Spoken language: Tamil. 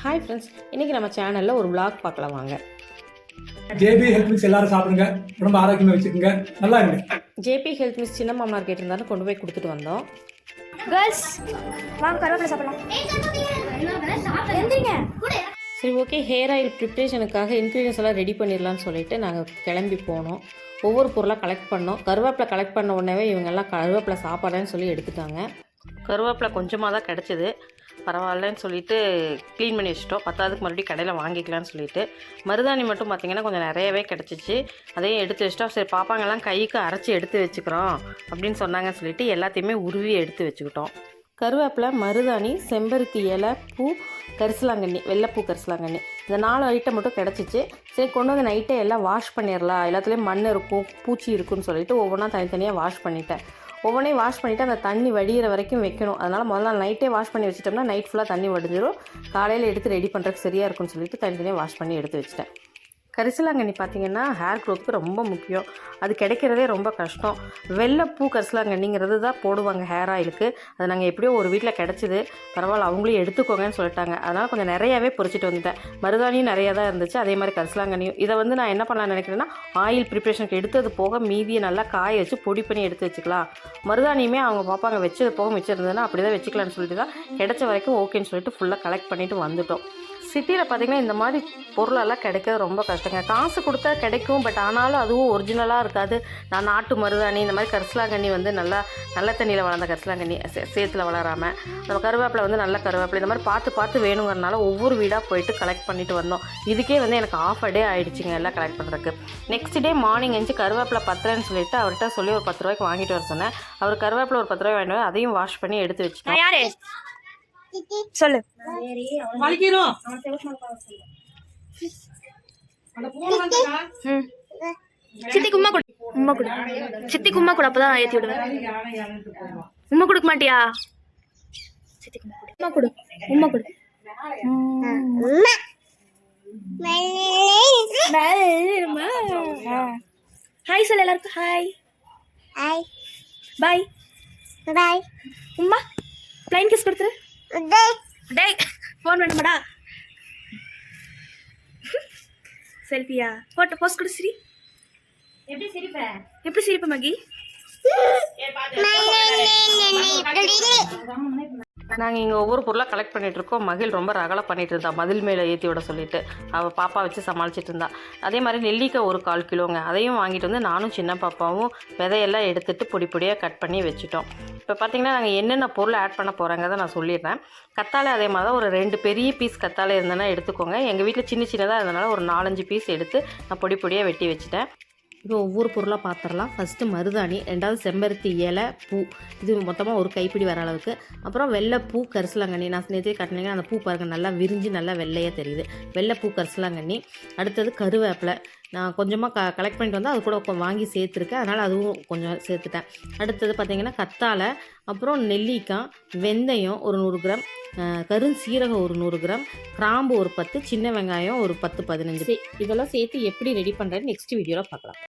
ஹாய் ஃப்ரெண்ட்ஸ், இன்றைக்கி நம்ம சேனலில் ஒரு vlog பார்க்கலாம் வாங்க. ஜேபி ஹெல்த் மிக்ஸ் எல்லாரும் சாப்பிடுங்க, ரொம்ப ஆரோக்கியமாக வச்சுக்கோங்க, நல்லா இருங்க. ஜேபி ஹெல்த் மிக்ஸ் சின்ன மாமனார் கேட்டிருந்தாலும் கொண்டு போய் கொடுத்துட்டு வந்தோம். கேர்ள்ஸ் வாங்க கருவேப்பிலை சாப்பிடலாம். எந்திரிங்க. சரி, ஓகே, ஹேர் ஆயில் ப்ரிப்ரேஷனுக்காக இன்க்ரீடியன்ஸ் எல்லாம் ரெடி பண்ணிடலான்னு சொல்லிட்டு நாங்கள் கிளம்பி போனோம். ஒவ்வொரு பொருளாக கலெக்ட் பண்ணோம். கருவேப்பிலை கலெக்ட் பண்ண உடனே இவங்கெல்லாம் கருவேப்பிலை சாப்பாடுன்னு சொல்லி எடுத்துட்டாங்க. கருவேப்பிலை கொஞ்சமாக தான் கிடச்சிது, பரவாயில்லன்னு சொல்லிட்டு க்ளீன் பண்ணி வச்சுட்டோம். பத்தாவதுக்கு மறுபடியும் கடையில் வாங்கிக்கலான்னு சொல்லிட்டு. மருதாணி மட்டும் பார்த்திங்கன்னா கொஞ்சம் நிறையவே கிடச்சிச்சு, அதையும் எடுத்து வச்சுட்டோம். சரி, பாப்பாங்கெல்லாம் கைக்கு அரைச்சி எடுத்து வச்சுக்கிறோம் அப்படின்னு சொன்னாங்கன்னு சொல்லிட்டு எல்லாத்தையுமே உருவி எடுத்து வச்சுக்கிட்டோம். கருவேப்பிலை, மருதாணி, செம்பருத்தி இலை, பூ, கரிசலாங்கண்ணி, வெள்ளைப்பூ கரிசலாங்கண்ணி, இந்த 4 ஐட்டம் மட்டும் கிடச்சிச்சு. சரி, கொண்டு வந்து நைட்டே எல்லாம் வாஷ் பண்ணிடலாம், எல்லாத்துலேயும் மண் இருக்கும், பூச்சி இருக்குன்னு சொல்லிட்டு ஒவ்வொன்றா தனித்தனியாக வாஷ் பண்ணிட்டேன். ஒவ்வொன்றையும் வாஷ் பண்ணிவிட்டு அந்த தண்ணி வடிகிற வரைக்கும் வைக்கணும். அதனால் முதல்ல நைட்டே வாஷ் பண்ணி வச்சிட்டோம்னா நைட் ஃபுல்லாக தண்ணி வடிஞ்சிடும். காலையில் எடுத்து ரெடி பண்ணுறதுக்கு சரியாக இருக்கும்னு சொல்லிட்டு தனித்தனியாக வாஷ் பண்ணி எடுத்து வச்சிட்டேன். கரிசலாங்கண்ணி பார்த்திங்கன்னா ஹேர் க்ரோத்துக்கு ரொம்ப முக்கியம், அது கிடைக்கிறதே ரொம்ப கஷ்டம். வெள்ளைப்பூ கரிசலாங்கண்ணிங்கிறது தான் போடுவாங்க ஹேர் ஆயிலுக்கு. அது நாங்கள் எப்படியோ ஒரு வீட்டில் கிடச்சிது, பரவாயில்ல அவங்களும் எடுத்துக்கோங்கன்னு சொல்லிட்டாங்க. அதனால் கொஞ்சம் நிறையாவே பொரிச்சிட்டு வந்துட்டேன். மருதாணியும் நிறையா தான் இருந்துச்சு, அதே மாதிரி கரிசலாங்கண்ணியும். இதை வந்து நான் என்ன பண்ணலான்னு நினைக்கிறேன்னா, ஆயில் ப்ரிப்ரேஷனுக்கு எடுத்தது போக மீதியை நல்லா காய வச்சு பொடி பண்ணி எடுத்து வச்சுக்கலாம். மருதாணியுமே அவங்க பாப்பாங்க வச்சது போக வச்சுருந்ததுன்னா அப்படி தான் வச்சுக்கலான்னு சொல்லிட்டு தான் கிடைச்ச வரைக்கும் ஓகேன்னு சொல்லிட்டு ஃபுல்லாக கலெக்ட் பண்ணிவிட்டு வந்துட்டோம். சிட்டியில் பார்த்திங்கன்னா இந்த மாதிரி பொருளெல்லாம் கிடைக்கிறது ரொம்ப கஷ்டங்க. காசு கொடுத்தா கிடைக்கும், பட் ஆனாலும் அதுவும் ஒரிஜினலாக இருக்காது. நான் நாட்டு மருதாணி, இந்த மாதிரி கரிசலாங்கண்ணி வந்து நல்ல தண்ணியில் வளர்ந்த கரிசலாங்கண்ணி, சேத்துல வளராமல், நம்ம கருவேப்பிலை வந்து நல்ல கருவேப்பிலை, இந்த மாதிரி பார்த்து வேணுங்கிறனால ஒவ்வொரு வீடாக போயிட்டு கலெக்ட் பண்ணிட்டு வந்தோம். இதுக்கே வந்து எனக்கு ½ டே ஆகிடுச்சிங்க எல்லாம் கலெக்ட் பண்ணுறதுக்கு. நெக்ஸ்ட் டே மார்னிங் எழுந்து கருவேப்பிலை பத்துறேன்னு சொல்லிட்டு அவர்கிட்ட சொல்லி ஒரு 10 ரூபாய்க்கு வாங்கிட்டு வர சொன்னேன். அவர் கருவேப்பிலை ஒரு 10 ரூபாய் வாங்கிட்டு வர, அதையும் வாஷ் பண்ணி எடுத்து வச்சுட்டேன். யாரு சொல்லு. சித்தி கும்மா கொடு, சித்தி கும்மா கொடு, அப்பதான் ஏத்தி விடுவேன். உம்மா கொடுக்க மாட்டியா? சித்தி கும்மா கொடு, உம்மா கொடு. ஹாய் சொல்லு எல்லாருக்கும். ஹாய் ஹாய் பாய் பாய். உம்மா ப்ளைன் கிஸ் கொடுத்துரு. டேய் ஃபோன் வேணுமாடா? செல்ஃபியா? போட்டோ போஸ்ட் கொடு. சிரி. எப்படி சிரிப்ப மகி? நாங்கள் இங்கே ஒவ்வொரு பொருளாக கலெக்ட் பண்ணிகிட்ருக்கோம். மகிழ் ரொம்ப ரகலை பண்ணிகிட்டு இருந்தா, மதில் மேலே ஏற்றி விட சொல்லிட்டு அவள் பாப்பா வச்சு சமாளிச்சிட்டு இருந்தா. அதே மாதிரி நெல்லிக்காய் ஒரு 1/4 கிலோங்க, அதையும் வாங்கிட்டு வந்து நானும் சின்ன பாப்பாவும் விதையெல்லாம் எடுத்துகிட்டு பொடி பொடியாக கட் பண்ணி வச்சுட்டோம். இப்போ பார்த்திங்கன்னா நாங்கள் என்னென்ன பொருள் ஆட் பண்ண போகிறாங்கிறத நான் சொல்லிடுறேன். கத்தாழை அதே மாதிரி தான் ஒரு 2 பெரிய பீஸ் கத்தாழை இருந்ததுன்னா எடுத்துக்கோங்க. எங்கள் வீட்டில் சின்னதாக இருந்தனால ஒரு 4-5 பீஸ் எடுத்து நான் பொடி பொடியாக வெட்டி வச்சுட்டேன். இப்போ ஒவ்வொரு பொருளாக பார்த்துடலாம். ஃபஸ்ட்டு மருதாணி, 2வது செம்பருத்தி இலை, பூ, இது மொத்தமாக ஒரு கைப்பிடி வர அளவுக்கு. அப்புறம் வெள்ளைப்பூ கரிசலாங்கண்ணி, நான் நேற்றே காட்டினீங்கன்னா அந்த பூ பாருங்கள் நல்லா விரிஞ்சு நல்லா வெள்ளையாக தெரியுது. வெள்ளைப்பூ கரிசலாங்கண்ணி. அடுத்தது கருவேப்பிலை, நான் கொஞ்சமாக கலெக்ட் பண்ணிட்டு வந்தால் அது கூட வாங்கி சேர்த்துருக்கேன், அதனால் அதுவும் கொஞ்சம் சேர்த்துட்டேன். அடுத்தது பார்த்திங்கன்னா கத்தாழை, அப்புறம் நெல்லிக்காய், வெந்தயம் ஒரு 100 கிராம், கருஞ்சீரகம் ஒரு 100 கிராம், கிராம்பு ஒரு 10, சின்ன வெங்காயம் ஒரு 10-15. இதெல்லாம் சேர்த்து எப்படி ரெடி பண்ணுறேன்னு நெக்ஸ்ட் வீடியோவில் பார்க்கலாம்.